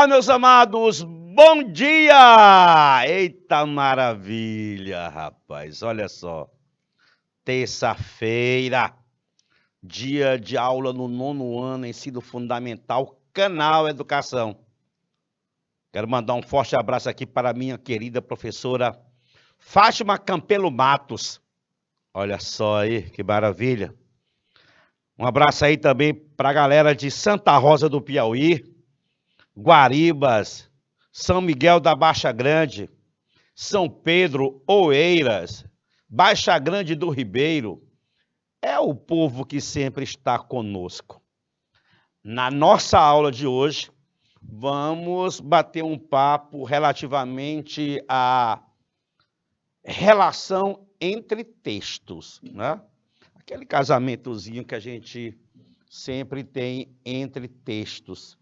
Olá, meus amados, bom dia! Eita maravilha, rapaz, olha só. Terça-feira, dia de aula no 9º ano, ensino fundamental, canal Educação. Quero mandar um forte abraço aqui para a minha querida professora Fátima Campelo Matos. Olha só aí, que maravilha. Um abraço aí também para a galera de Santa Rosa do Piauí, Guaribas, São Miguel da Baixa Grande, São Pedro, Oeiras, Baixa Grande do Ribeiro. É o povo que sempre está conosco. Na nossa aula de hoje, vamos bater um papo relativamente à relação entre textos, né? Aquele casamentozinho que a gente sempre tem entre textos.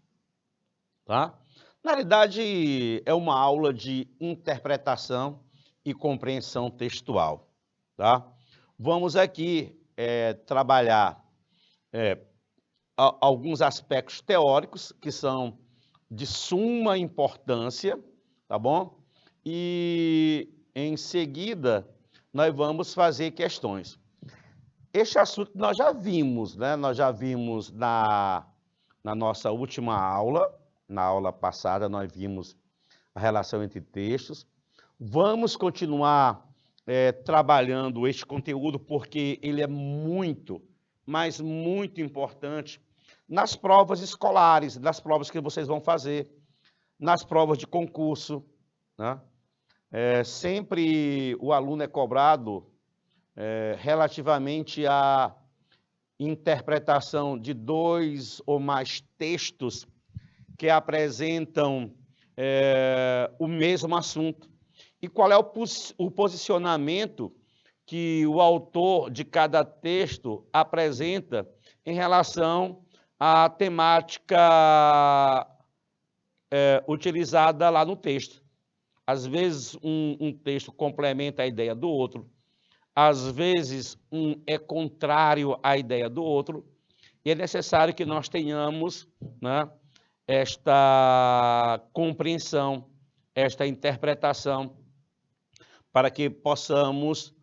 Tá? Na realidade, é uma aula de interpretação e compreensão textual. Tá? Vamos aqui trabalhar alguns aspectos teóricos que são de suma importância, tá bom? E, em seguida, nós vamos fazer questões. Este assunto nós já vimos, né? Nós já vimos na nossa última aula. Na aula passada, nós vimos a relação entre textos. Vamos continuar trabalhando este conteúdo, porque ele é muito, mas muito importante nas provas escolares, nas provas que vocês vão fazer, nas provas de concurso, né? Sempre o aluno é cobrado relativamente à interpretação de 2 ou mais textos que apresentam o mesmo assunto. E qual é o posicionamento que o autor de cada texto apresenta em relação à temática utilizada lá no texto. Às vezes, um texto complementa a ideia do outro, às vezes, um é contrário à ideia do outro, e é necessário que nós tenhamos, né, esta compreensão, esta interpretação, para que possamos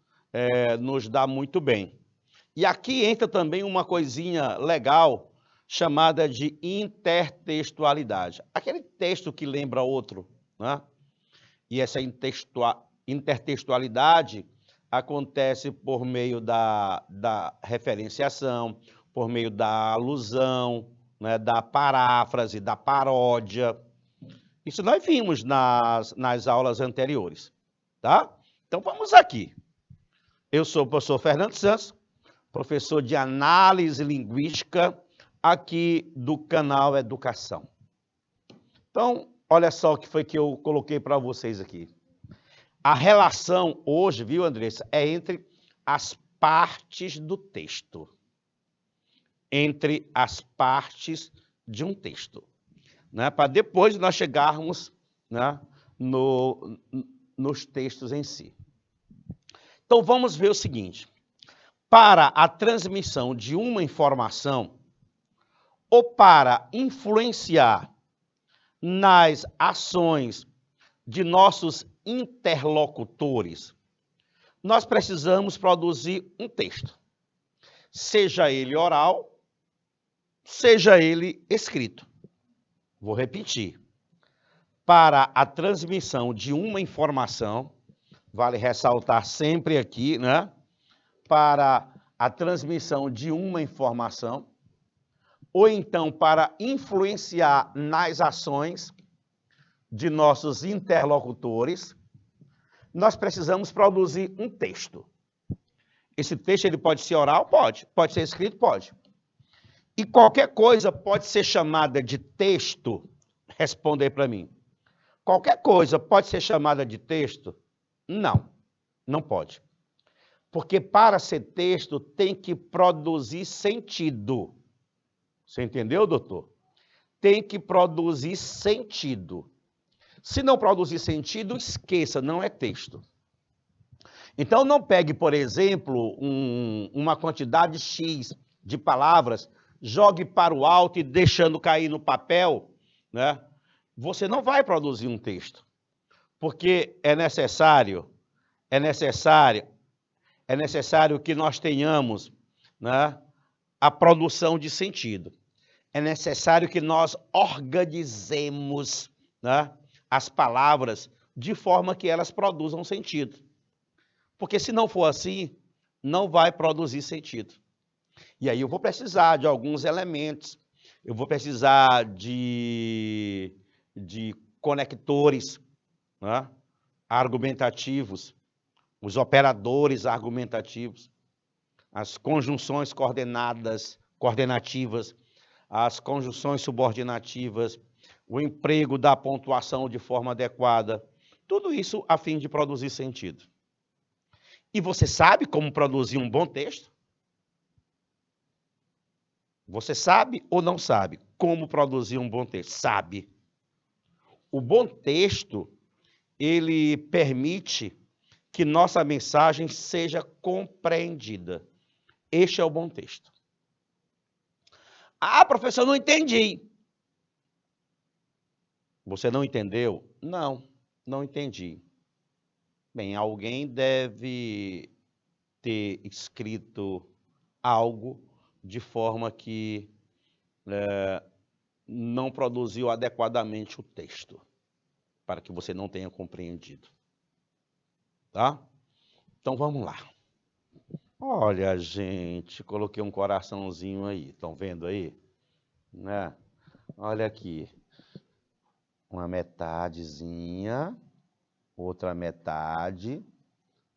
nos dar muito bem. E aqui entra também uma coisinha legal, chamada de intertextualidade. Aquele texto que lembra outro, né? E essa intertextualidade acontece por meio da referenciação, por meio da alusão, né, da paráfrase, da paródia. Isso nós vimos nas aulas anteriores, tá? Então vamos aqui. Eu sou o professor Fernando Santos, professor de análise linguística aqui do canal Educação. Então, olha só o que foi que eu coloquei para vocês aqui. A relação hoje, viu, Andressa, é entre as partes do texto. Entre as partes de um texto, né? Para depois nós chegarmos, né, nos textos em si. Então vamos ver o seguinte: para a transmissão de uma informação ou para influenciar nas ações de nossos interlocutores, nós precisamos produzir um texto, seja ele oral, seja ele escrito. Vou repetir. Para a transmissão de uma informação, vale ressaltar sempre aqui, né? Para a transmissão de uma informação, ou então para influenciar nas ações de nossos interlocutores, nós precisamos produzir um texto. Esse texto ele pode ser oral? Pode. Pode ser escrito? Pode. E qualquer coisa pode ser chamada de texto? Responda aí para mim. Qualquer coisa pode ser chamada de texto? Não, não pode. Porque para ser texto tem que produzir sentido. Você entendeu, doutor? Tem que produzir sentido. Se não produzir sentido, esqueça, não é texto. Então não pegue, por exemplo, uma quantidade X de palavras, jogue para o alto e deixando cair no papel, né? você não vai produzir um texto, porque é necessário que nós tenhamos, né, a produção de sentido. É necessário que nós organizemos, né, as palavras de forma que elas produzam sentido. Porque se não for assim, não vai produzir sentido. E aí eu vou precisar de alguns elementos, eu vou precisar de conectores, né, argumentativos, os operadores argumentativos, as conjunções coordenativas, as conjunções subordinativas, o emprego da pontuação de forma adequada, tudo isso a fim de produzir sentido. E você sabe como produzir um bom texto? Você sabe ou não sabe como produzir um bom texto? Sabe. O bom texto, ele permite que nossa mensagem seja compreendida. Este é o bom texto. Ah, professor, não entendi. Você não entendeu? Não, não entendi. Bem, alguém deve ter escrito algo de forma que não produziu adequadamente o texto, para que você não tenha compreendido. Tá? Então vamos lá. Olha, gente, coloquei um coraçãozinho aí. Estão vendo aí? Né? Olha aqui. Uma metadezinha, outra metade.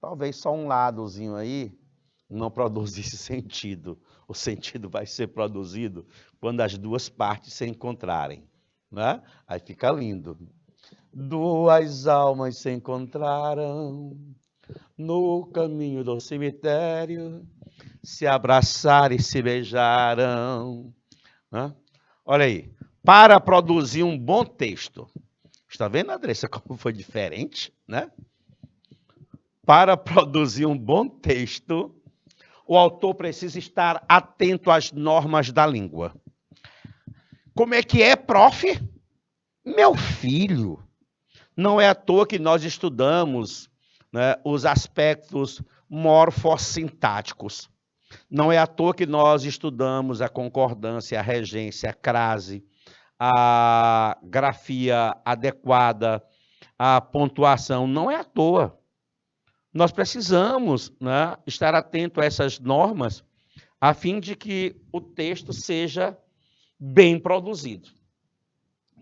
Talvez só um ladozinho aí não produzisse sentido. O sentido vai ser produzido quando as duas partes se encontrarem. Né? Aí fica lindo. Duas almas se encontraram no caminho do cemitério, se abraçaram e se beijaram. Né? Olha aí, para produzir um bom texto. Está vendo, Andressa, como foi diferente, né? Para produzir um bom texto, o autor precisa estar atento às normas da língua. Como é que é, prof? Meu filho, não é à toa que nós estudamos, né, os aspectos morfossintáticos. Não é à toa que nós estudamos a concordância, a regência, a crase, a grafia adequada, a pontuação. Não é à toa. Nós precisamos, né, estar atento a essas normas a fim de que o texto seja bem produzido.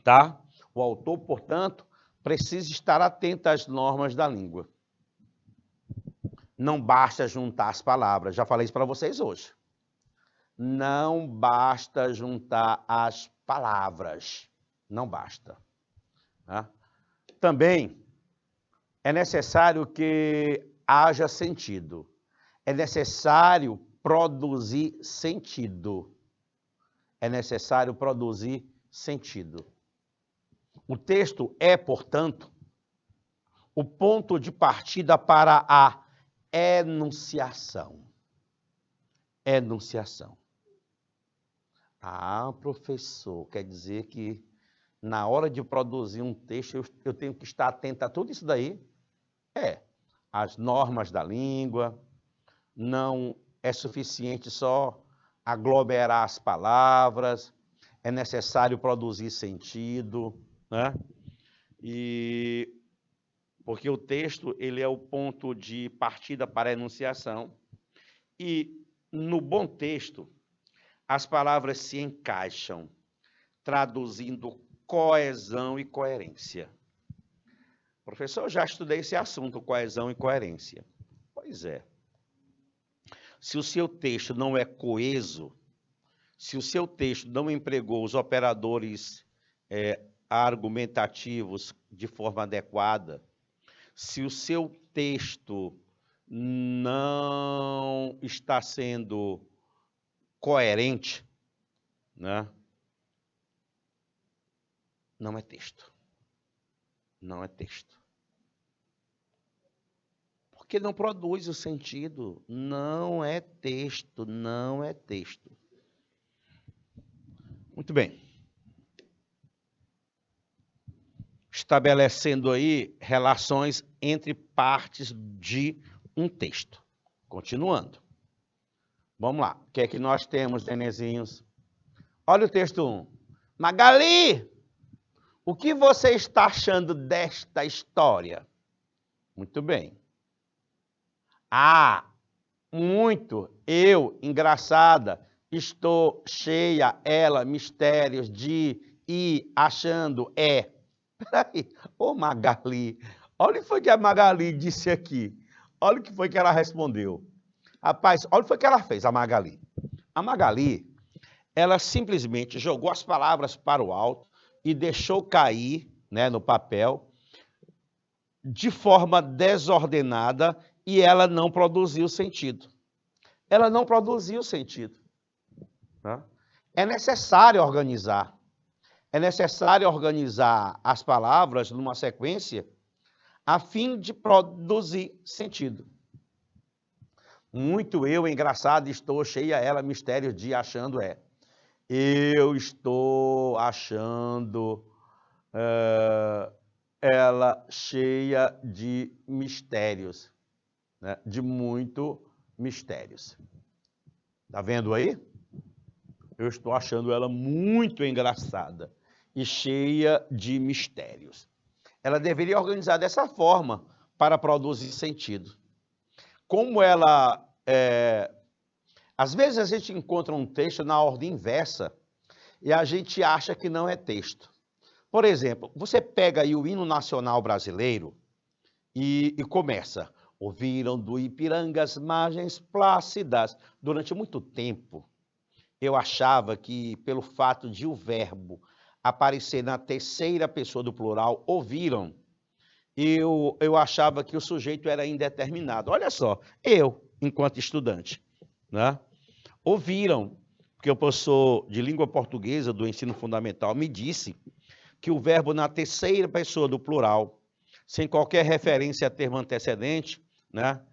Tá? O autor, portanto, precisa estar atento às normas da língua. Não basta juntar as palavras. Já falei isso para vocês hoje. Não basta juntar as palavras. Não basta. Tá? Também é necessário que haja sentido. É necessário produzir sentido. É necessário produzir sentido. O texto é, portanto, o ponto de partida para a enunciação. Enunciação. Ah, professor, quer dizer que na hora de produzir um texto eu tenho que estar atento a tudo isso daí? É. As normas da língua, não é suficiente só aglomerar as palavras, é necessário produzir sentido, né? E porque o texto, ele é o ponto de partida para a enunciação, e no bom texto, as palavras se encaixam, traduzindo coesão e coerência. Professor, eu já estudei esse assunto, coesão e coerência. Pois é. Se o seu texto não é coeso, se o seu texto não empregou os operadores argumentativos de forma adequada, se o seu texto não está sendo coerente, né? Não é texto. Não é texto. Porque não produz o sentido. Não é texto, não é texto. Muito bem. estabelecendo aí relações entre partes de um texto. Continuando. Vamos lá. O que é que nós temos, nenezinhos? Olha o texto 1. Magali, o que você está achando desta história? Muito bem. Ah, muito. Eu, engraçada, estou cheia, ela, mistérios de e achando é. Peraí, ô Magali, olha o que foi que a Magali disse aqui. Olha o que foi que ela respondeu. Rapaz, olha o que foi que ela fez, a Magali. A Magali, ela simplesmente jogou as palavras para o alto e deixou cair, né, no papel, de forma desordenada, e ela não produziu sentido. Ela não produziu sentido. Tá? É necessário organizar. É necessário organizar as palavras numa sequência a fim de produzir sentido. Muito eu, engraçado, estou cheia, ela, mistério de achando é. Eu estou achando ela cheia de mistérios, né? De muito mistérios. Tá vendo aí? Eu estou achando ela muito engraçada e cheia de mistérios. Ela deveria organizar dessa forma para produzir sentido. Como ela... Às vezes a gente encontra um texto na ordem inversa e a gente acha que não é texto. Por exemplo, você pega aí o hino nacional brasileiro e começa. Ouviram do Ipiranga as margens plácidas. Durante muito tempo, eu achava que pelo fato de o verbo aparecer na terceira pessoa do plural, ouviram, eu achava que o sujeito era indeterminado. Olha só, eu, enquanto estudante, né? Ouviram, porque o professor de língua portuguesa do ensino fundamental me disse que o verbo na terceira pessoa do plural, sem qualquer referência a termo antecedente, né,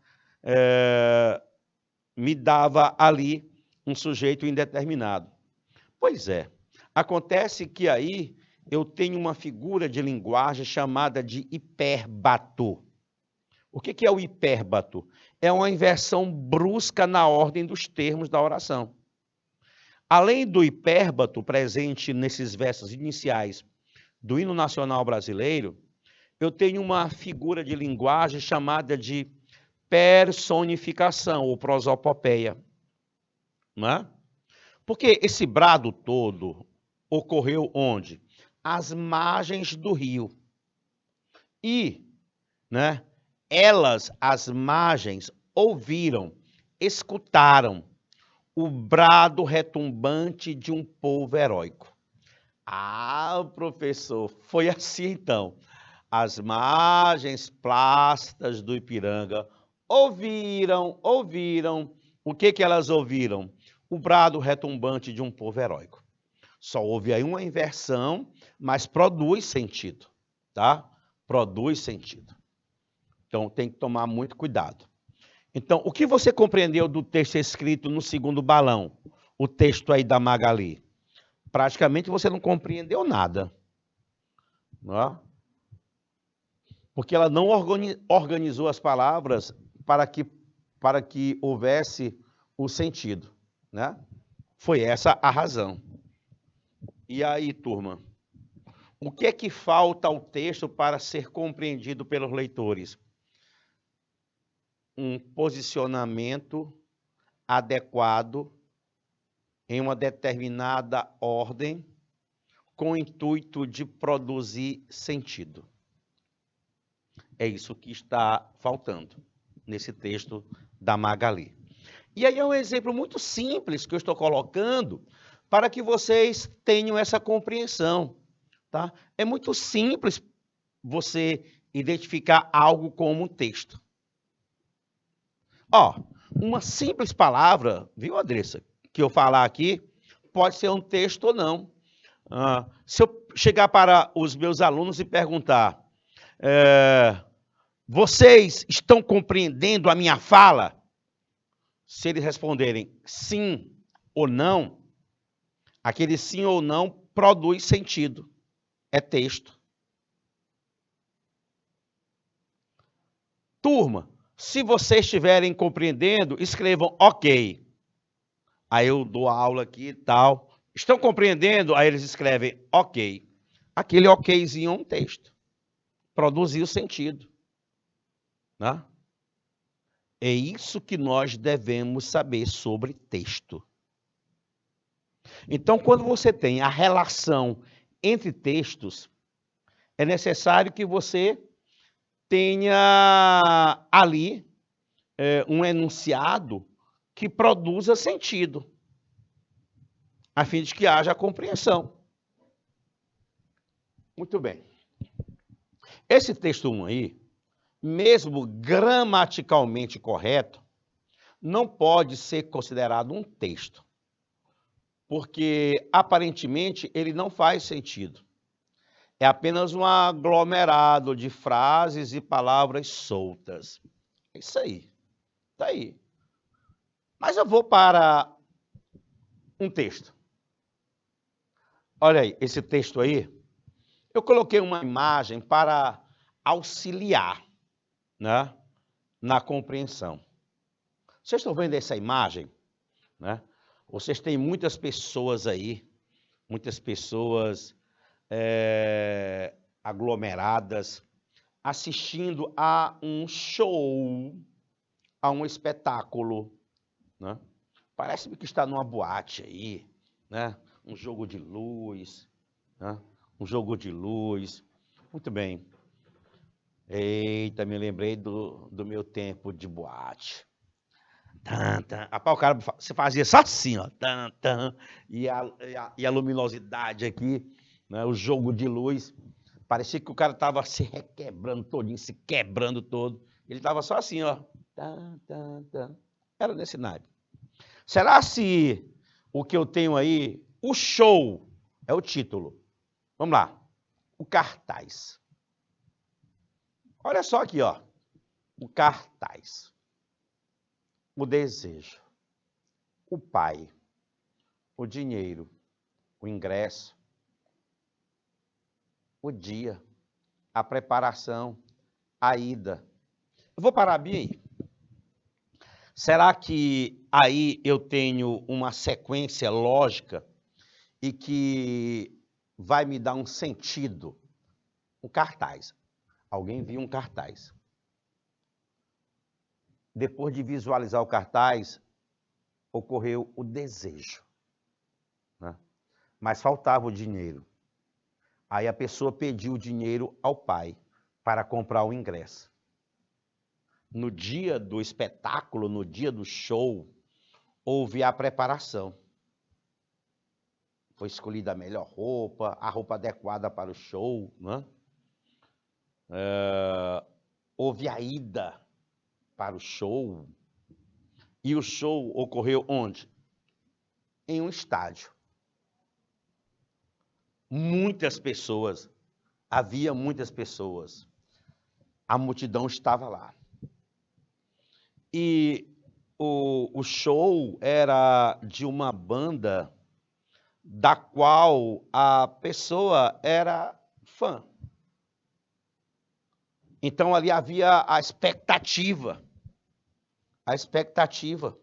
me dava ali um sujeito indeterminado. Pois é, acontece que aí eu tenho uma figura de linguagem chamada de hipérbato. O que é o hipérbato? É uma inversão brusca na ordem dos termos da oração. Além do hipérbato presente nesses versos iniciais do hino nacional brasileiro, eu tenho uma figura de linguagem chamada de personificação ou prosopopeia. Não é? Porque esse brado todo ocorreu onde? Às margens do rio. E, né, elas, as margens, ouviram, escutaram o brado retumbante de um povo heróico. Ah, professor, foi assim então. As margens plácidas do Ipiranga ouviram. O que elas ouviram? O brado retumbante de um povo heróico. Só houve aí uma inversão, mas produz sentido, tá? Produz sentido. Então, tem que tomar muito cuidado. Então, o que você compreendeu do texto escrito no segundo balão? O texto aí da Magali? Praticamente você não compreendeu nada. Não é? Porque ela não organizou as palavras para que houvesse o sentido, né? Foi essa a razão. E aí, turma, o que é que falta ao texto para ser compreendido pelos leitores? Um posicionamento adequado em uma determinada ordem com o intuito de produzir sentido. É isso que está faltando nesse texto da Magali. E aí é um exemplo muito simples que eu estou colocando para que vocês tenham essa compreensão. Tá? É muito simples você identificar algo como um texto. Ó, uma simples palavra, viu, Andressa, que eu falar aqui, pode ser um texto ou não. Se eu chegar para os meus alunos e perguntar, vocês estão compreendendo a minha fala? Se eles responderem sim ou não, aquele sim ou não produz sentido. É texto. Turma, se vocês estiverem compreendendo, escrevam ok. Aí eu dou a aula aqui e tal. Estão compreendendo? Aí eles escrevem ok. Aquele okzinho é um texto. Produziu sentido. Né? É isso que nós devemos saber sobre texto. Então, quando você tem a relação entre textos, é necessário que você tenha ali um enunciado que produza sentido, a fim de que haja compreensão. Muito bem. Esse texto 1 aí, mesmo gramaticalmente correto, não pode ser considerado um texto, porque aparentemente ele não faz sentido. É apenas um aglomerado de frases e palavras soltas. É isso aí. Está aí. Mas eu vou para um texto. Olha aí, esse texto aí. Eu coloquei uma imagem para auxiliar, né, na compreensão. Vocês estão vendo essa imagem? Né? Vocês têm muitas pessoas aí, muitas pessoas aglomeradas, assistindo a um show, a um espetáculo. Né? Parece-me que está numa boate aí, né? Um jogo de luz, né? Um jogo de luz. Muito bem. Eita, me lembrei do meu tempo de boate. Rapaz, o cara, você fazia só assim, ó. E a luminosidade aqui, né? O jogo de luz. Parecia que o cara estava se requebrando todinho, se quebrando todo. Ele estava só assim, ó. Era nesse naipe. Será se o que eu tenho aí, o show, é o título? Vamos lá. O cartaz. Olha só aqui, ó. O cartaz. O desejo. O pai. O dinheiro. O ingresso. O dia. A preparação. A ida. Eu vou parar bem aí. Será que aí eu tenho uma sequência lógica e que vai me dar um sentido? Um cartaz. Alguém viu um cartaz. Depois de visualizar o cartaz, ocorreu o desejo. Né? Mas faltava o dinheiro. Aí a pessoa pediu o dinheiro ao pai para comprar o ingresso. No dia do espetáculo, no dia do show, houve a preparação. Foi escolhida a melhor roupa, a roupa adequada para o show, né? Houve a ida para o show. E o show ocorreu onde? Em um estádio. Muitas pessoas, havia muitas pessoas. A multidão estava lá. E o show era de uma banda da qual a pessoa era fã. Então ali havia a expectativa. A expectativa.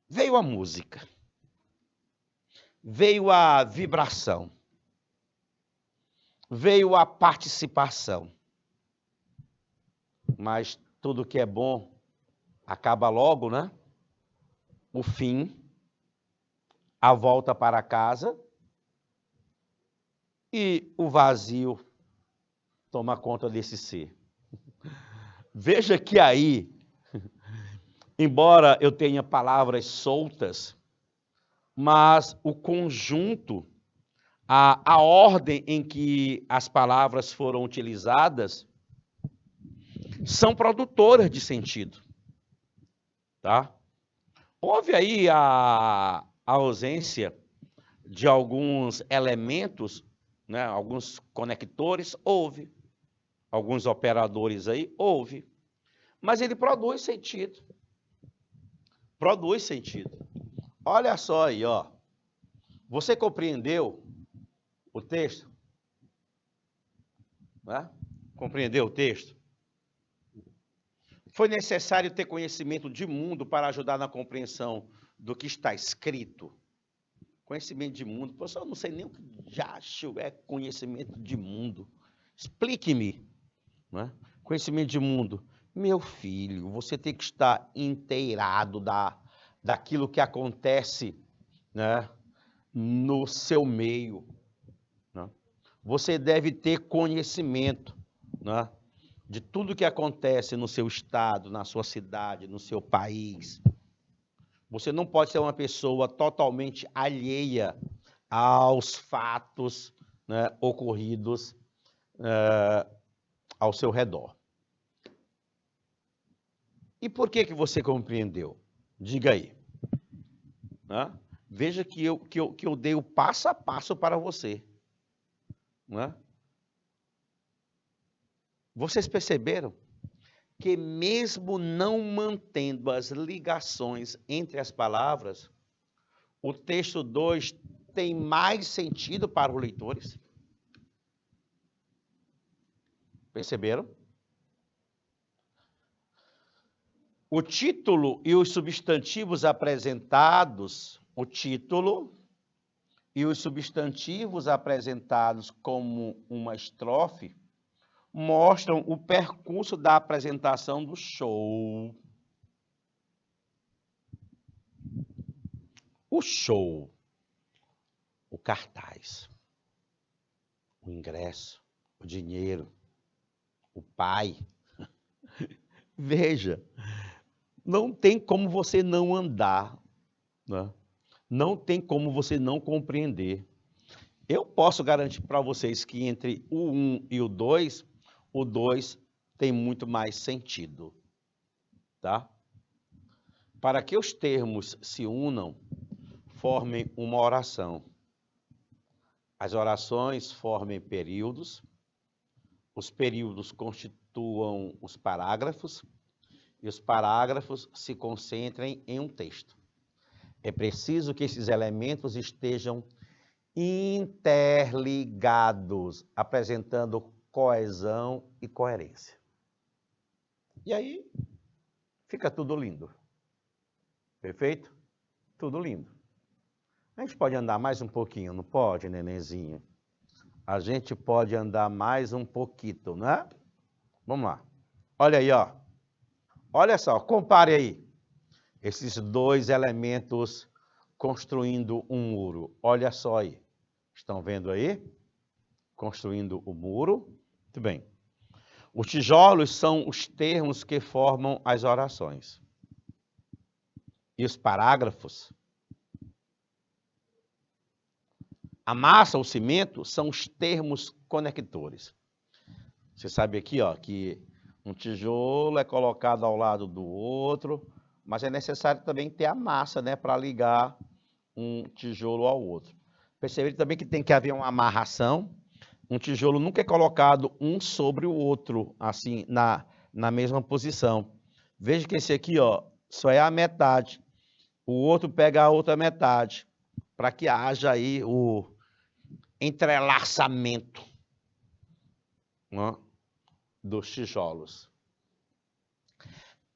Veio a música. Veio a vibração. Veio a participação. Mas tudo que é bom acaba logo, né? O fim, a volta para casa e o vazio toma conta desse ser. Veja que aí, embora eu tenha palavras soltas, mas o conjunto, a ordem em que as palavras foram utilizadas, são produtoras de sentido. Tá? Houve aí a ausência de alguns elementos, né, alguns conectores, houve. Alguns operadores aí, houve. Mas ele produz sentido. Produz sentido. Olha só aí, ó. Você compreendeu o texto? Né? Compreendeu o texto? Foi necessário ter conhecimento de mundo para ajudar na compreensão do que está escrito? Conhecimento de mundo. Professor, eu não sei nem o que já acho é conhecimento de mundo. Explique-me. Né? Conhecimento de mundo. Meu filho, você tem que estar inteirado daquilo que acontece, né, no seu meio. Né? Você deve ter conhecimento, né, de tudo que acontece no seu estado, na sua cidade, no seu país. Você não pode ser uma pessoa totalmente alheia aos fatos, né, ocorridos ao seu redor. E por que você compreendeu? Diga aí. Né? Veja que eu dei o passo a passo para você. Né? Vocês perceberam que mesmo não mantendo as ligações entre as palavras, o texto 2 tem mais sentido para os leitores? Perceberam? O título e os substantivos apresentados, como uma estrofe, mostram o percurso da apresentação do show. O show, o cartaz, o ingresso, o dinheiro, o pai. Veja, não tem como você não andar, né? Não tem como você não compreender. Eu posso garantir para vocês que entre o 1 e o 2 tem muito mais sentido, tá? Para que os termos se unam, formem uma oração. As orações formem períodos, os períodos constituam os parágrafos, e os parágrafos se concentrem em um texto. É preciso que esses elementos estejam interligados, apresentando coesão e coerência. E aí, fica tudo lindo. Perfeito? Tudo lindo. A gente pode andar mais um pouquinho, não pode, nenenzinho? A gente pode andar mais um pouquinho, né? Vamos lá. Olha aí, ó. Olha só, compare aí. Esses dois elementos construindo um muro. Olha só aí. Estão vendo aí? Construindo o muro. Muito bem. Os tijolos são os termos que formam as orações. E os parágrafos? A massa, o cimento, são os termos conectores. Você sabe aqui, ó, que um tijolo é colocado ao lado do outro, mas é necessário também ter a massa, né, para ligar um tijolo ao outro. Perceberam também que tem que haver uma amarração. Um tijolo nunca é colocado um sobre o outro, assim, na mesma posição. Veja que esse aqui, ó, só é a metade. O outro pega a outra metade, para que haja aí o entrelaçamento, né, dos tijolos.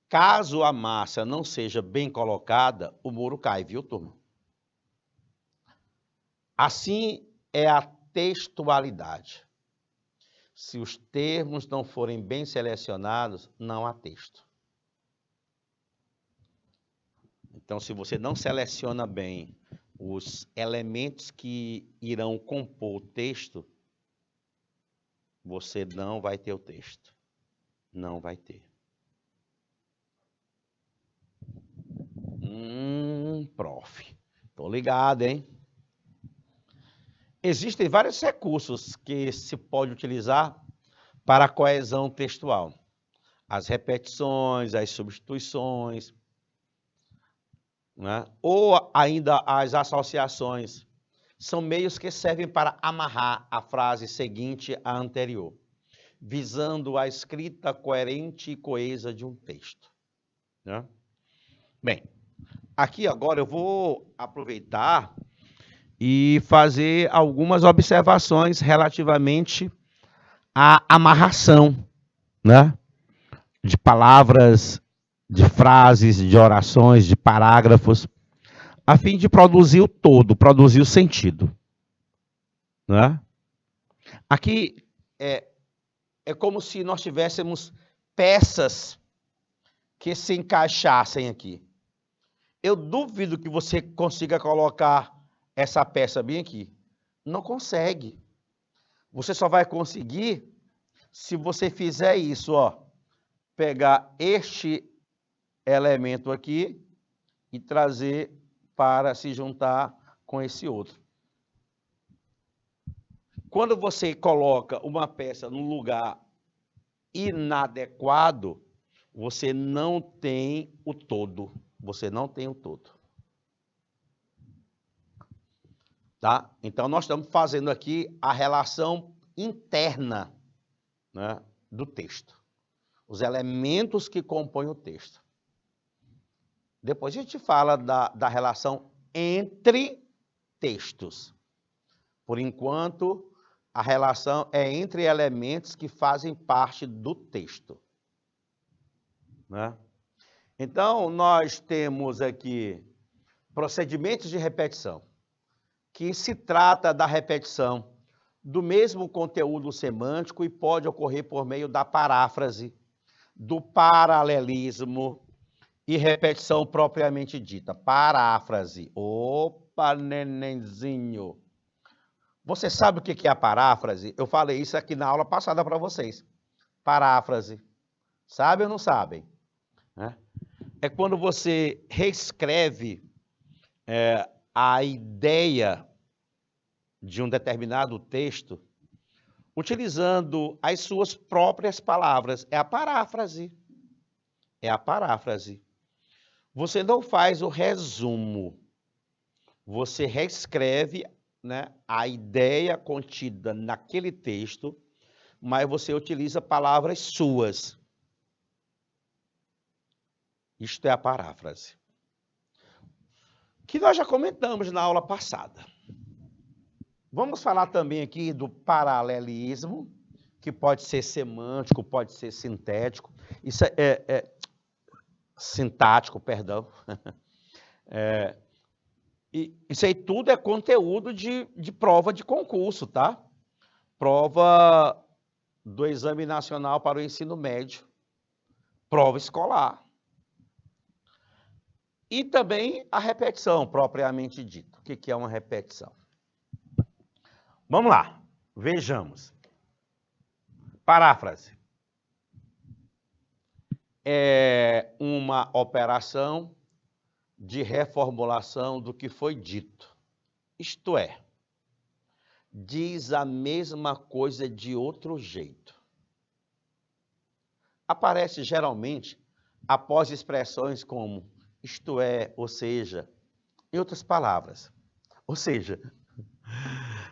Caso a massa não seja bem colocada, o muro cai, viu, turma? Assim é a textualidade. Se os termos não forem bem selecionados, não há texto. Então, se você não seleciona bem os elementos que irão compor o texto, você não vai ter o texto. Não vai ter. Prof. Tô ligado, hein? Existem vários recursos que se pode utilizar para a coesão textual. As repetições, as substituições, né? Ou ainda as associações. São meios que servem para amarrar a frase seguinte à anterior, visando a escrita coerente e coesa de um texto. Né? Bem, aqui agora eu vou aproveitar e fazer algumas observações relativamente à amarração, né, de palavras, de frases, de orações, de parágrafos, a fim de produzir o todo, produzir o sentido. Né? Aqui é como se nós tivéssemos peças que se encaixassem aqui. Eu duvido que você consiga colocar essa peça bem aqui. Não consegue. Você só vai conseguir se você fizer isso, ó. Pegar este elemento aqui e trazer para se juntar com esse outro. Quando você coloca uma peça num lugar inadequado, você não tem o todo. Você não tem o todo. Tá? Então, nós estamos fazendo aqui a relação interna, né, do texto. Os elementos que compõem o texto. Depois a gente fala da relação entre textos. Por enquanto, a relação é entre elementos que fazem parte do texto. Né? Então, nós temos aqui procedimentos de repetição, que se trata da repetição do mesmo conteúdo semântico e pode ocorrer por meio da paráfrase, do paralelismo e repetição propriamente dita. Paráfrase. Opa, nenenzinho. Você sabe o que é a paráfrase? Eu falei isso aqui na aula passada para vocês. Paráfrase. Sabem ou não sabem? É quando você reescreve a ideia de um determinado texto utilizando as suas próprias palavras. É a paráfrase. É a paráfrase. Você não faz o resumo. Você reescreve, né, a ideia contida naquele texto, mas você utiliza palavras suas. Isto é a paráfrase. Que nós já comentamos na aula passada. Vamos falar também aqui do paralelismo, que pode ser semântico, pode ser sintético. Isso sintático, perdão. E isso aí tudo é conteúdo de prova de concurso, tá? Prova do Exame Nacional para o Ensino Médio. Prova escolar. E também a repetição, propriamente dita. O que é uma repetição? Vamos lá, vejamos. Paráfrase. É uma operação de reformulação do que foi dito. Isto é, diz a mesma coisa de outro jeito. Aparece geralmente após expressões como isto é, ou seja, em outras palavras. Ou seja,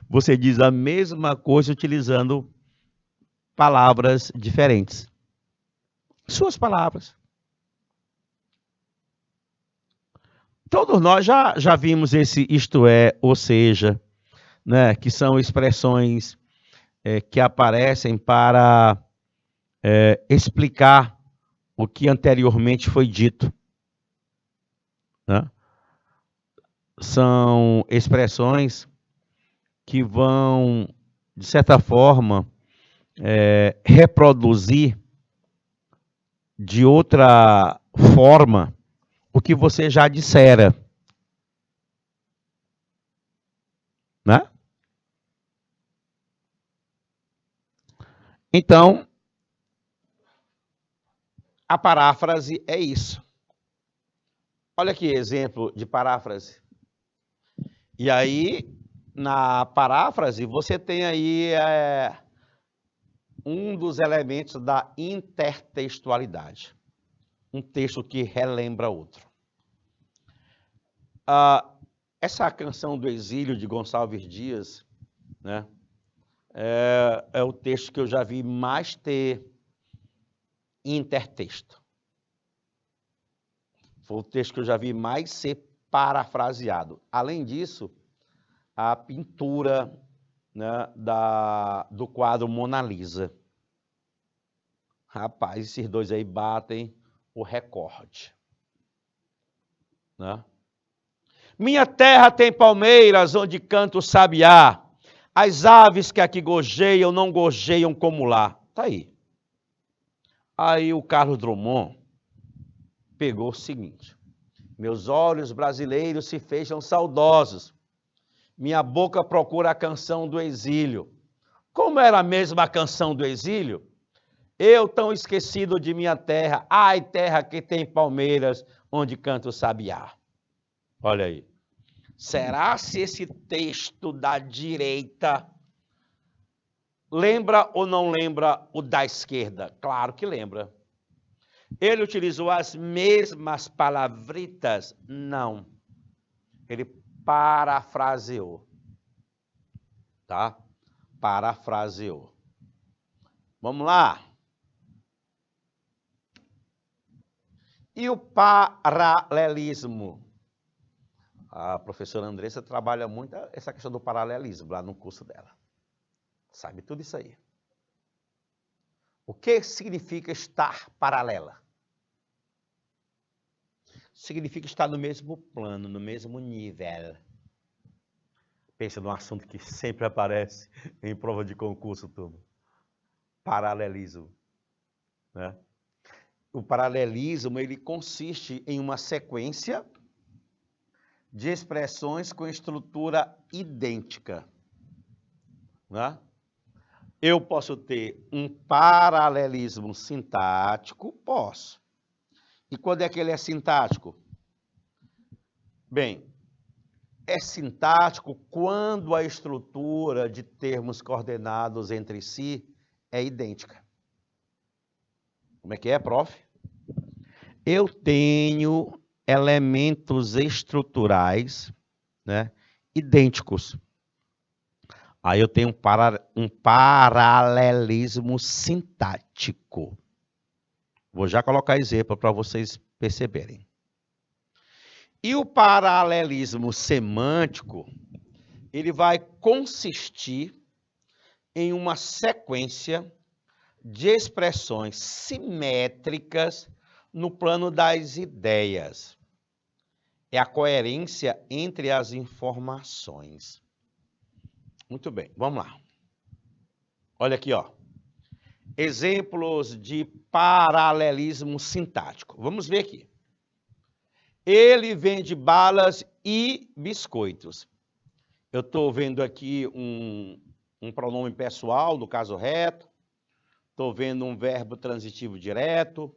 você diz a mesma coisa utilizando palavras diferentes. Suas palavras. Todos nós já vimos esse isto é, ou seja, né, que são expressões que aparecem para explicar o que anteriormente foi dito. Né? São expressões que vão, de certa forma, reproduzir de outra forma o que você já dissera. Né? Então, a paráfrase é isso. Olha aqui, exemplo de paráfrase. E aí, na paráfrase, você tem aí um dos elementos da intertextualidade. Um texto que relembra outro. Essa canção do exílio de Gonçalves Dias, né, é o texto que eu já vi mais ter intertexto. Foi o texto que eu já vi mais ser parafraseado. Além disso, a pintura, né, do quadro Mona Lisa. Rapaz, esses dois aí batem o recorde. Né? Minha terra tem palmeiras onde canta o sabiá. As aves que aqui gorjeiam não gorjeiam como lá. Tá aí. Aí o Carlos Drummond pegou o seguinte: meus olhos brasileiros se fecham saudosos. Minha boca procura a canção do exílio. Como era mesmo a canção do exílio? Eu tão esquecido de minha terra, ai terra que tem palmeiras onde canta o sabiá. Olha aí. Será se esse texto da direita lembra ou não lembra o da esquerda? Claro que lembra. Ele utilizou as mesmas palavritas? Não. Ele parafraseou. Tá? Parafraseou. Vamos lá. E o paralelismo? A professora Andressa trabalha muito essa questão do paralelismo lá no curso dela. Sabe tudo isso aí. O que significa estar paralela? Significa estar no mesmo plano, no mesmo nível. Pensa num assunto que sempre aparece em prova de concurso tudo. Paralelismo. Né? O paralelismo, ele consiste em uma sequência de expressões com estrutura idêntica. Né? Eu posso ter um paralelismo sintático? Posso. E quando é que ele é sintático? Bem, é sintático quando a estrutura de termos coordenados entre si é idêntica. Como é que é, prof? Eu tenho elementos estruturais, né, idênticos. Aí eu tenho um paralelismo sintático. Vou já colocar exemplo para vocês perceberem. E o paralelismo semântico, ele vai consistir em uma sequência de expressões simétricas no plano das ideias. É a coerência entre as informações. Muito bem, vamos lá. Olha aqui, ó. Exemplos de paralelismo sintático. Vamos ver aqui. Ele vende balas e biscoitos. Eu estou vendo aqui um pronome pessoal, no caso reto. Estou vendo um verbo transitivo direto.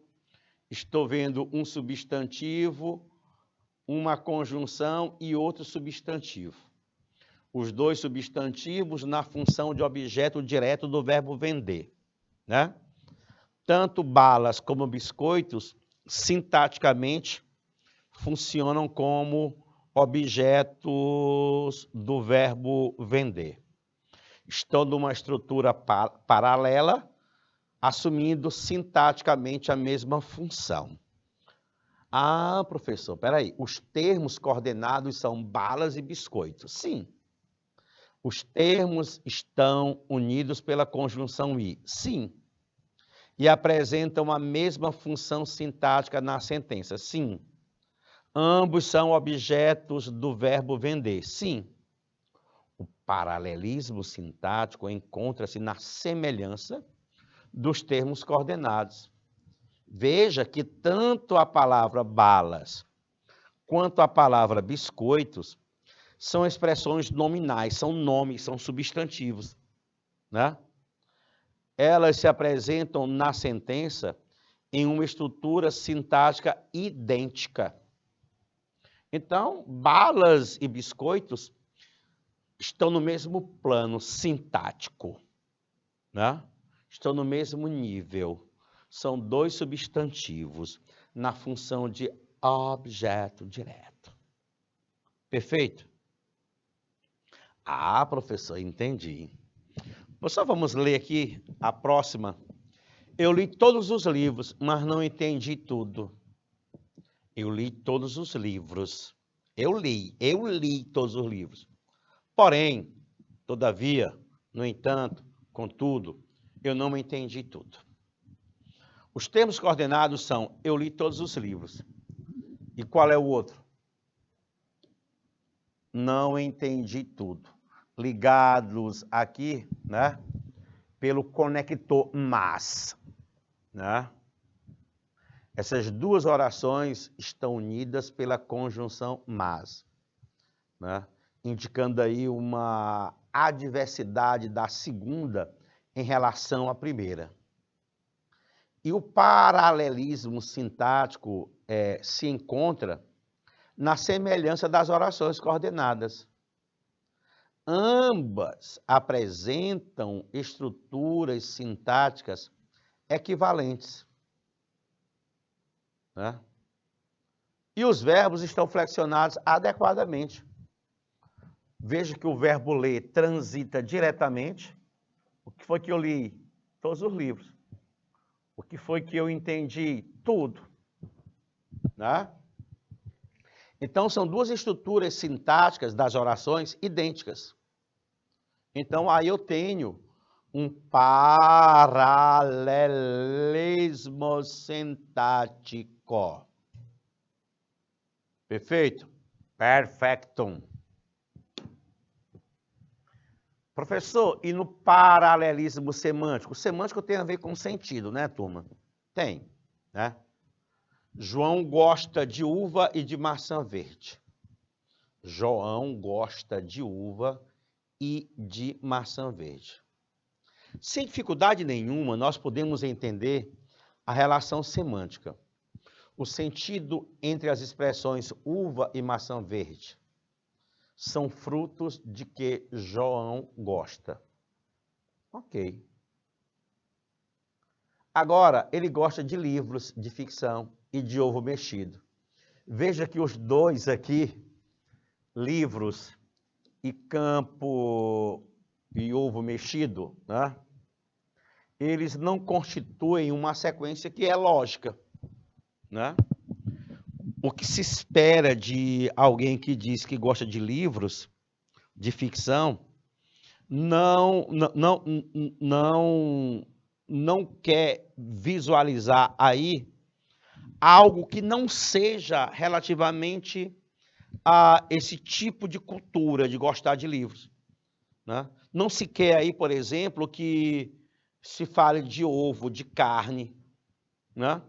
Estou vendo um substantivo, uma conjunção e outro substantivo. Os dois substantivos na função de objeto direto do verbo vender. Né? Tanto balas como biscoitos, sintaticamente, funcionam como objetos do verbo vender. Estão numa estrutura paralela, assumindo sintaticamente a mesma função. Ah, professor, peraí, os termos coordenados são balas e biscoitos. Sim. Os termos estão unidos pela conjunção i. Sim. E apresentam a mesma função sintática na sentença. Sim. Ambos são objetos do verbo vender. Sim. O paralelismo sintático encontra-se na semelhança dos termos coordenados. Veja que tanto a palavra balas quanto a palavra biscoitos são expressões nominais, são nomes, são substantivos. Né? Elas se apresentam na sentença em uma estrutura sintática idêntica. Então, balas e biscoitos estão no mesmo plano sintático, né? Estão no mesmo nível. São dois substantivos na função de objeto direto. Perfeito? Ah, professor, entendi. Só vamos ler aqui a próxima. Eu li todos os livros, mas não entendi tudo. Eu li todos os livros. Eu li todos os livros. Porém, todavia, no entanto, contudo, eu não entendi tudo. Os termos coordenados são: eu li todos os livros. E qual é o outro? Não entendi tudo. Ligados aqui, né? Pelo conector mas, né? Essas duas orações estão unidas pela conjunção mas, né? Indicando aí uma adversidade da segunda em relação à primeira. E o paralelismo sintático se encontra na semelhança das orações coordenadas. Ambas apresentam estruturas sintáticas equivalentes, né? E os verbos estão flexionados adequadamente. Veja que o verbo ler transita diretamente. O que foi que eu li? Todos os livros. O que foi que eu entendi? Tudo, né? Então, são duas estruturas sintáticas das orações idênticas. Então, aí eu tenho um paralelismo sintático. Perfeito? Perfectum. Professor, e no paralelismo semântico? O semântico tem a ver com sentido, né, turma? Tem, né? João gosta de uva e de maçã verde. João gosta de uva e de maçã verde. Sem dificuldade nenhuma, nós podemos entender a relação semântica. O sentido entre as expressões uva e maçã verde são frutos de que João gosta. Ok. Agora, ele gosta de livros de ficção e de ovo mexido. Veja que os dois aqui, livros e campo e ovo mexido, né? Eles não constituem uma sequência que é lógica, né? O que se espera de alguém que diz que gosta de livros de ficção não quer visualizar aí algo que não seja relativamente a esse tipo de cultura de gostar de livros, né? Não se quer aí, por exemplo, que se fale de ovo, de carne, né?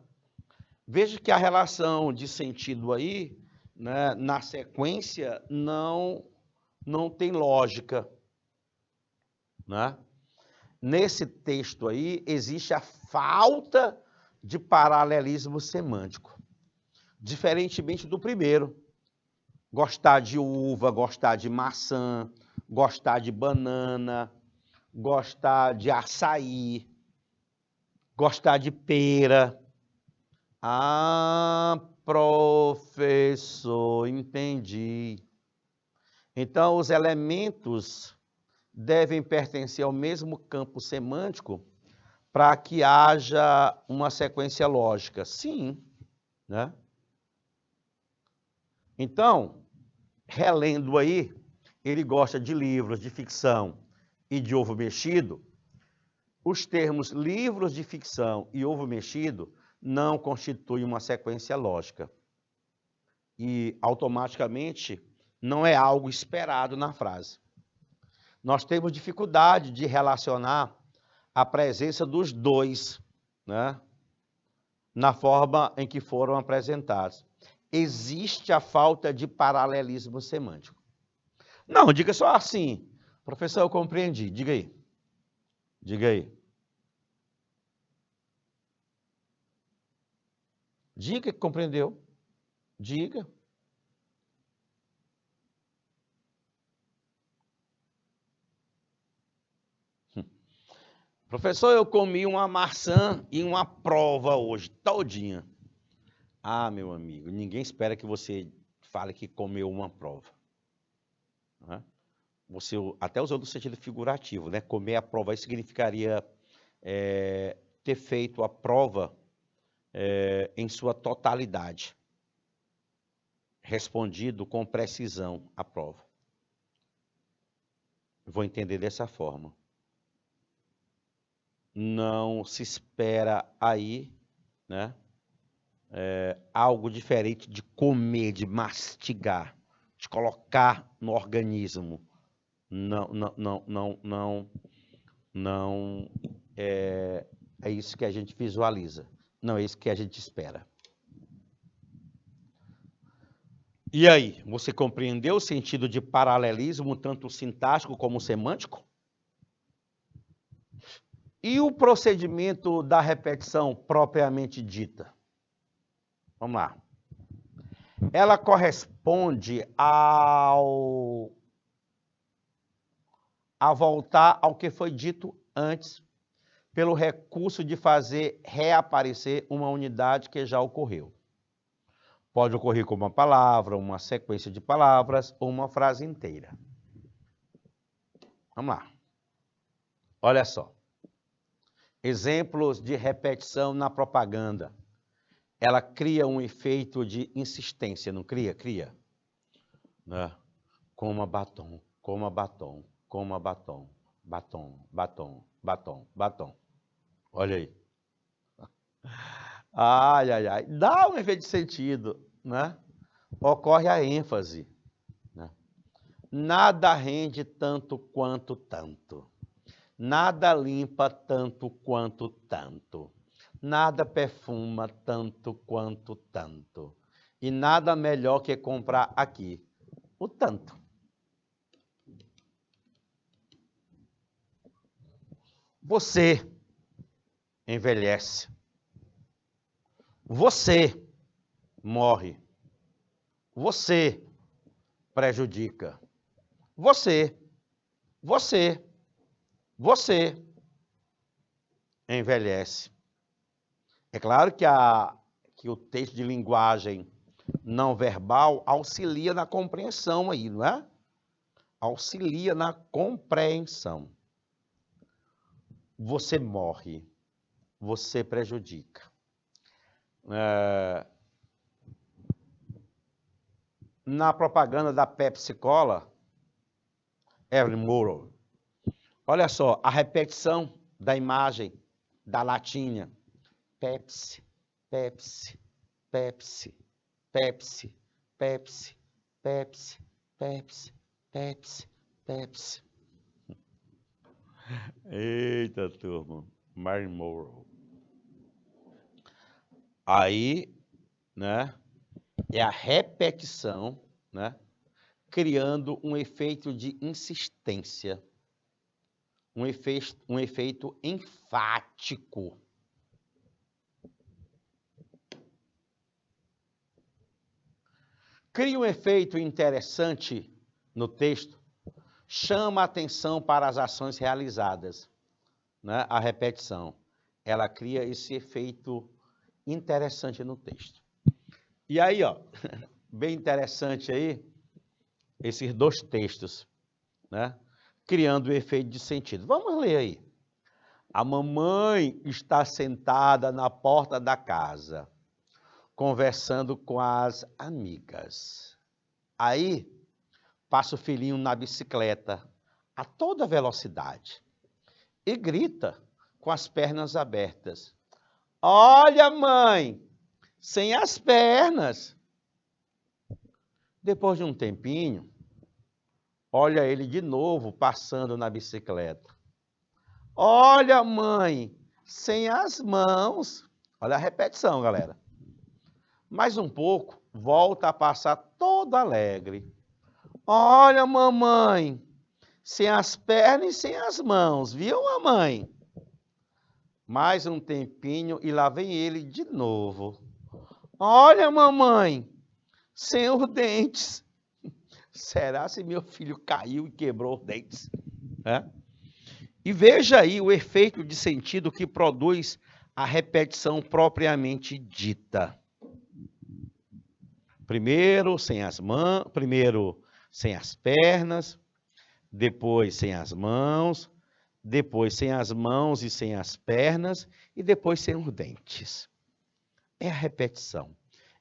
Veja que a relação de sentido aí, né, na sequência, não tem lógica, né? Nesse texto aí, existe a falta de paralelismo semântico, diferentemente do primeiro. Gostar de uva, gostar de maçã, gostar de banana, gostar de açaí, gostar de pera. Ah, professor, entendi. Então, os elementos devem pertencer ao mesmo campo semântico para que haja uma sequência lógica. Sim, né? Então, relendo aí, ele gosta de livros de ficção e de ovo mexido. Os termos livros de ficção e ovo mexido não constituem uma sequência lógica. E, automaticamente, não é algo esperado na frase. Nós temos dificuldade de relacionar a presença dos dois, né, na forma em que foram apresentados. Existe a falta de paralelismo semântico. Não, diga só assim. Professor, eu compreendi. Diga aí. Diga aí. Diga que compreendeu. Diga. Professor, eu comi uma maçã e uma prova hoje, todinha. Ah, meu amigo, ninguém espera que você fale que comeu uma prova, né? Você até usou no sentido figurativo, né? Comer a prova aí significaria ter feito a prova em sua totalidade, respondido com precisão a prova. Vou entender dessa forma. Não se espera aí né? Algo diferente de comer, de mastigar, de colocar no organismo. Não é isso que a gente visualiza. Não é isso que a gente espera. E aí, você compreendeu o sentido de paralelismo, tanto sintático como semântico? E o procedimento da repetição propriamente dita? Vamos lá. Ela corresponde a voltar ao que foi dito antes, pelo recurso de fazer reaparecer uma unidade que já ocorreu. Pode ocorrer como uma palavra, uma sequência de palavras ou uma frase inteira. Vamos lá. Olha só. Exemplos de repetição na propaganda. Ela cria um efeito de insistência, não cria? Cria. Né? Coma batom, coma batom, coma batom, batom, batom, batom, batom. Olha aí. Ai, ai, ai. Dá um efeito de sentido, né? Ocorre a ênfase. Né? Nada rende tanto quanto tanto. Nada limpa tanto quanto tanto. Nada perfuma tanto quanto tanto. E nada melhor que comprar aqui. O tanto. Você envelhece. Você morre. Você prejudica. Você envelhece. É claro que o texto de linguagem não verbal auxilia na compreensão aí, não é? Auxilia na compreensão. Você morre. Você prejudica. Na propaganda da Pepsi Cola, Evelyn Muro, olha só, a repetição da imagem da latinha. Pepsi, Pepsi, Pepsi, Pepsi, Pepsi, Pepsi, Pepsi, Pepsi, Pepsi. Eita, turma. Marilyn Monroe. Aí, né, é a repetição, né, criando um efeito de insistência, um efeito enfático. Cria um efeito interessante no texto, chama a atenção para as ações realizadas, né? A repetição, ela cria esse efeito interessante no texto. E aí, ó, bem interessante aí, esses dois textos, né? Criando o efeito de sentido. Vamos ler aí. A mamãe está sentada na porta da casa, conversando com as amigas. Aí, passa o filhinho na bicicleta, a toda velocidade, e grita com as pernas abertas. Olha, mãe, sem as pernas. Depois de um tempinho, olha ele de novo passando na bicicleta. Olha, mãe, sem as mãos. Olha a repetição, galera. Mais um pouco, volta a passar todo alegre. Olha, mamãe, sem as pernas e sem as mãos, viu, mamãe? Mais um tempinho e lá vem ele de novo. Olha, mamãe, sem os dentes. Será se meu filho caiu e quebrou os dentes? É? E veja aí o efeito de sentido que produz a repetição propriamente dita. Primeiro sem as mãos, primeiro sem as pernas, depois sem as mãos, depois sem as mãos e sem as pernas, e depois sem os dentes. É a repetição,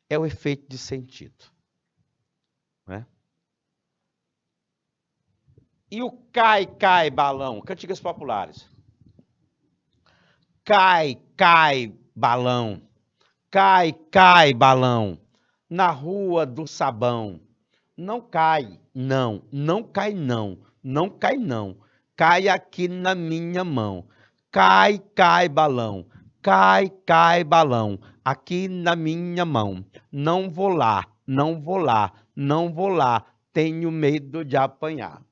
é o efeito de sentido. Né? E o cai, cai, balão, cantigas populares. Cai, cai, balão, Cai, cai, balão, na rua do sabão. Não cai, não, não cai, não, não cai, não. Cai aqui na minha mão. Cai, cai, balão, cai, balão, aqui na minha mão. Não vou lá, não vou lá, não vou lá, tenho medo de apanhar.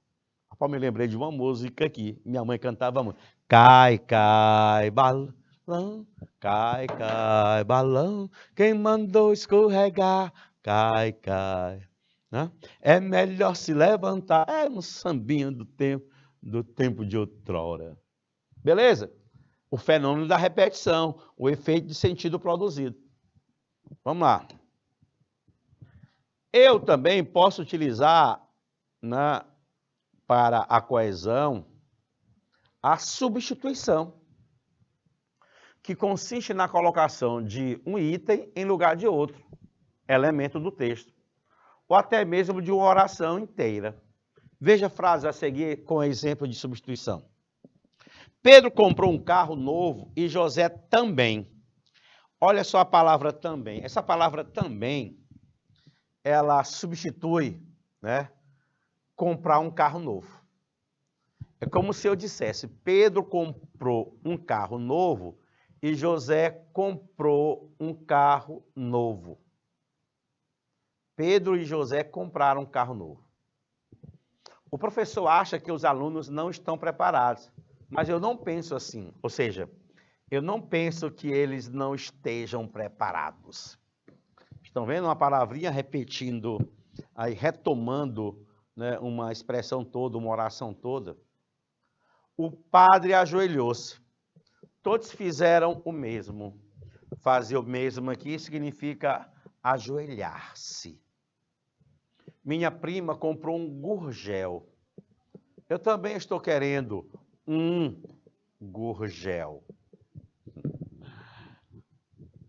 Rapaz, me lembrei de uma música aqui, minha mãe cantava muito. Cai, cai, balão, cai, balão, quem mandou escorregar? Cai, cai. Né? É melhor se levantar. É um sambinho do tempo de outrora. Beleza? O fenômeno da repetição, o efeito de sentido produzido. Vamos lá. Eu também posso utilizar para a coesão a substituição, que consiste na colocação de um item em lugar de outro, elemento do texto, ou até mesmo de uma oração inteira. Veja a frase a seguir com exemplo de substituição. Pedro comprou um carro novo e José também. Olha só a palavra também. Essa palavra também, ela substitui, né, comprar um carro novo. É como se eu dissesse, Pedro comprou um carro novo e José comprou um carro novo. Pedro e José compraram um carro novo. O professor acha que os alunos não estão preparados, mas eu não penso assim. Ou seja, eu não penso que eles não estejam preparados. Estão vendo uma palavrinha repetindo, aí retomando, né, uma expressão toda, uma oração toda? O padre ajoelhou-se. Todos fizeram o mesmo. Fazer o mesmo aqui significa ajoelhar-se. Minha prima comprou um gurgel. Eu também estou querendo um gurgel.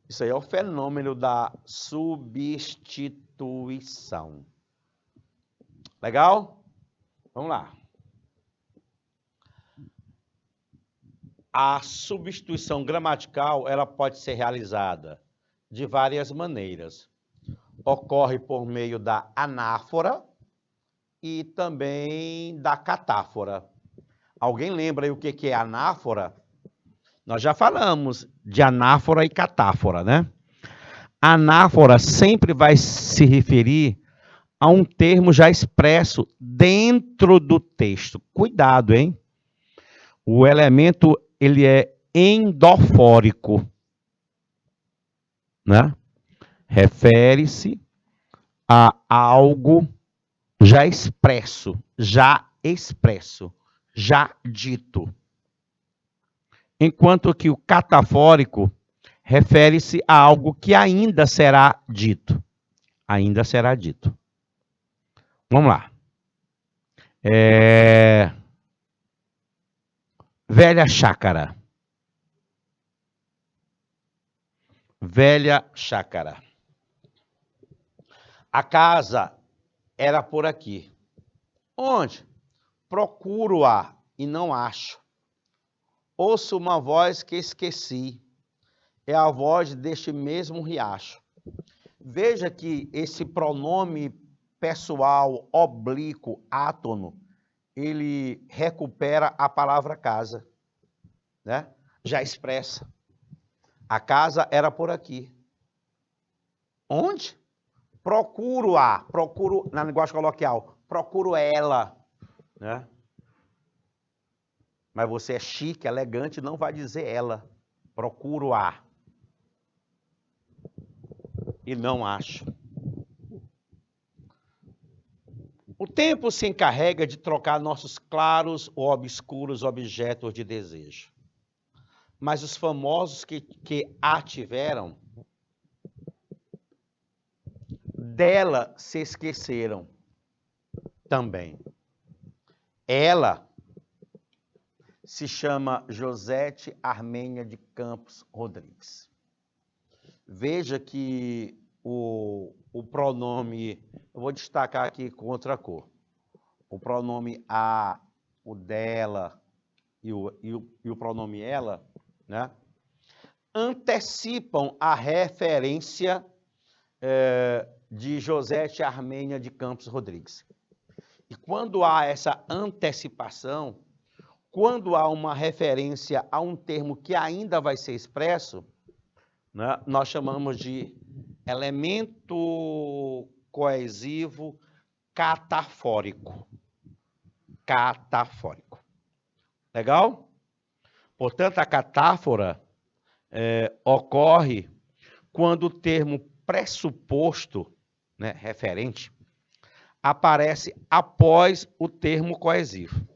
Isso aí é o fenômeno da substituição. Legal? Vamos lá. A substituição gramatical, ela pode ser realizada de várias maneiras. Ocorre por meio da anáfora e também da catáfora. Alguém lembra aí o que é anáfora? Nós já falamos de anáfora e catáfora, né? Anáfora sempre vai se referir a um termo já expresso dentro do texto. Cuidado, hein? O elemento, ele é endofórico, né? Refere-se a algo já expresso, já dito. Enquanto que o catafórico refere-se a algo que ainda será dito. Ainda será dito. Vamos lá. Velha chácara. Velha chácara. A casa era por aqui. Onde? Procuro-a e não acho. Ouço uma voz que esqueci. É a voz deste mesmo riacho. Veja que esse pronome pessoal oblíquo, átono, ele recupera a palavra casa, né? Já expressa. A casa era por aqui. Onde? Procuro-a, procuro, na linguagem coloquial, procuro ela, né? Mas você é chique, elegante, não vai dizer ela. Procuro-a. E não acho. O tempo se encarrega de trocar nossos claros ou obscuros objetos de desejo. Mas os famosos que a tiveram, dela se esqueceram também. Ela se chama Josete Armênia de Campos Rodrigues. Veja que o pronome, eu vou destacar aqui com outra cor. O pronome a, o dela e o pronome ela, né? antecipam a referência de Josete Armênia de Campos Rodrigues. E quando há essa antecipação, quando há uma referência a um termo que ainda vai ser expresso, né, nós chamamos de elemento coesivo catafórico. Catafórico. Legal? Portanto, a catáfora ocorre quando o termo pressuposto, né, referente, aparece após o termo coesivo.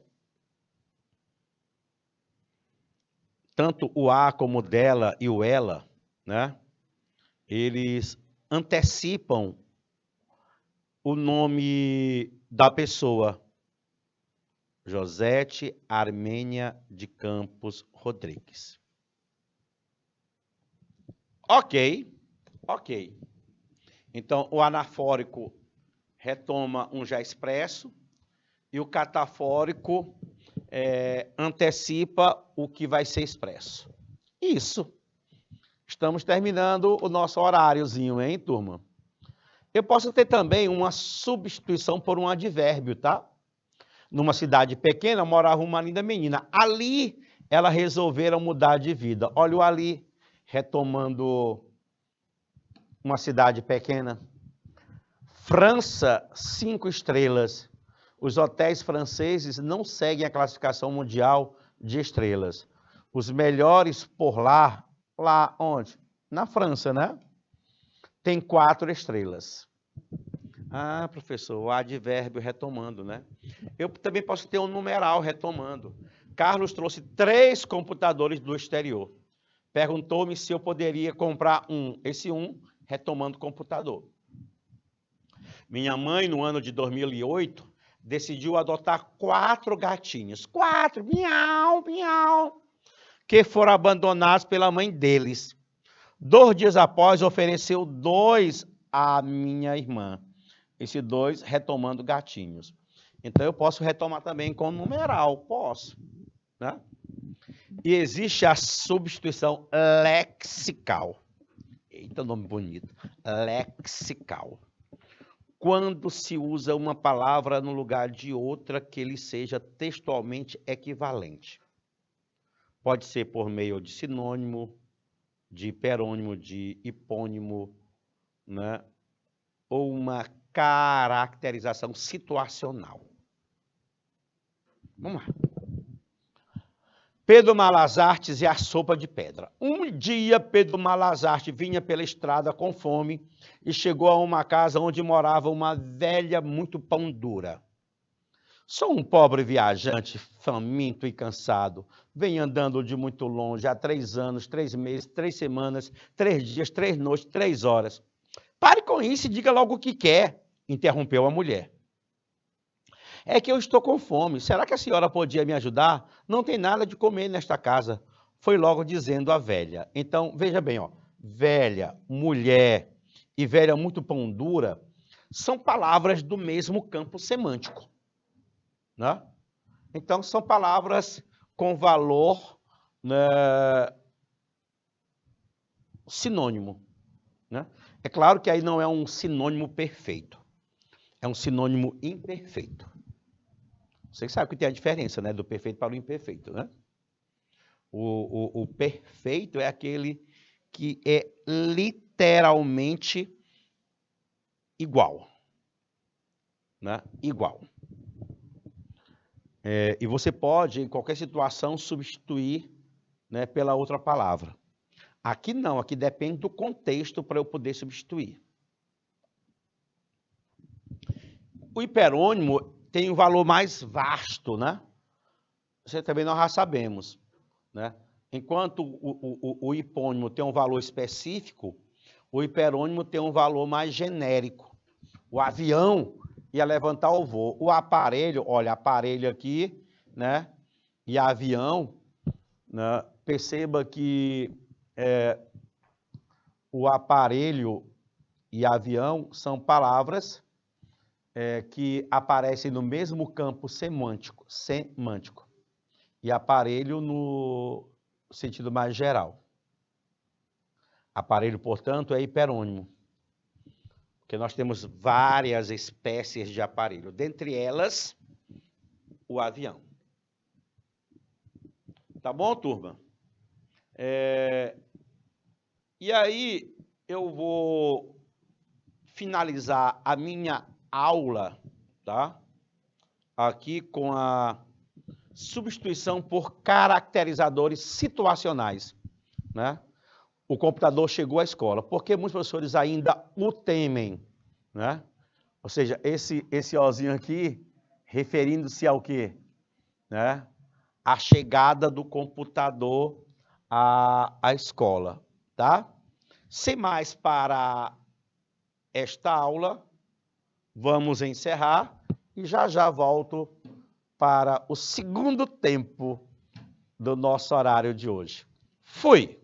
Tanto o a como o dela e o ela, né, eles antecipam o nome da pessoa. Josete Armênia de Campos Rodrigues. Ok. Então, o anafórico retoma um já expresso e o catafórico antecipa o que vai ser expresso. Isso. Estamos terminando o nosso horáriozinho, hein, turma? Eu posso ter também uma substituição por um advérbio, tá? Numa cidade pequena morava uma linda menina. Ali, ela resolveram mudar de vida. Olha o ali, retomando uma cidade pequena. França, 5 estrelas. Os hotéis franceses não seguem a classificação mundial de estrelas. Os melhores por lá onde? Na França, né? Tem 4 estrelas. Ah, professor, o advérbio retomando, né? Eu também posso ter um numeral retomando. Carlos trouxe 3 computadores do exterior. Perguntou-me se eu poderia comprar um. Esse um, retomando o computador. Minha mãe, no ano de 2008, decidiu adotar 4 gatinhos. 4, miau, miau, que foram abandonados pela mãe deles. 2 dias após, ofereceu 2 à minha irmã. Esses 2 retomando gatinhos. Então, eu posso retomar também com numeral, posso, né? E existe a substituição lexical. Eita, nome bonito. Lexical. Quando se usa uma palavra no lugar de outra que lhe seja textualmente equivalente. Pode ser por meio de sinônimo, de hiperônimo, de hipônimo, né? Ou uma caracterização situacional. Vamos lá. Pedro Malas Artes e a sopa de pedra. Um dia, Pedro Malas Artes vinha pela estrada com fome e chegou a uma casa onde morava uma velha muito pão dura. Sou um pobre viajante, faminto e cansado. Venho andando de muito longe, há 3 anos, 3 meses, 3 semanas, 3 dias, 3 noites, 3 horas. Pare com isso e diga logo o que quer, interrompeu a mulher. É que eu estou com fome. Será que a senhora podia me ajudar? Não tem nada de comer nesta casa. Foi logo dizendo a velha. Então, veja bem, ó, velha, mulher e velha muito pão dura são palavras do mesmo campo semântico, né? Então, são palavras com valor, né, sinônimo, né? É claro que aí não é um sinônimo perfeito, é um sinônimo imperfeito. Você sabe que tem a diferença, né, do perfeito para o imperfeito, né? O perfeito é aquele que é literalmente igual, né? Igual. E você pode, em qualquer situação, substituir, né, pela outra palavra. Aqui não, aqui depende do contexto para eu poder substituir. O hiperônimo tem um valor mais vasto, né? Você também nós já sabemos, né? Enquanto o hipônimo tem um valor específico, o hiperônimo tem um valor mais genérico. O avião ia levantar o voo. O aparelho, olha, aparelho aqui, né? E avião, né? Perceba que o aparelho e avião são palavras que aparecem no mesmo campo semântico, e aparelho no sentido mais geral. Aparelho, portanto, é hiperônimo, porque nós temos várias espécies de aparelho, dentre elas, o avião. Tá bom, turma? E aí, eu vou finalizar a minha aula, tá? Aqui com a substituição por caracterizadores situacionais, né? O computador chegou à escola, porque muitos professores ainda o temem, né? Ou seja, esse Ozinho aqui, referindo-se ao quê? Né? A chegada do computador à escola, tá? Sem mais para esta aula, vamos encerrar e já volto para o segundo tempo do nosso horário de hoje. Fui!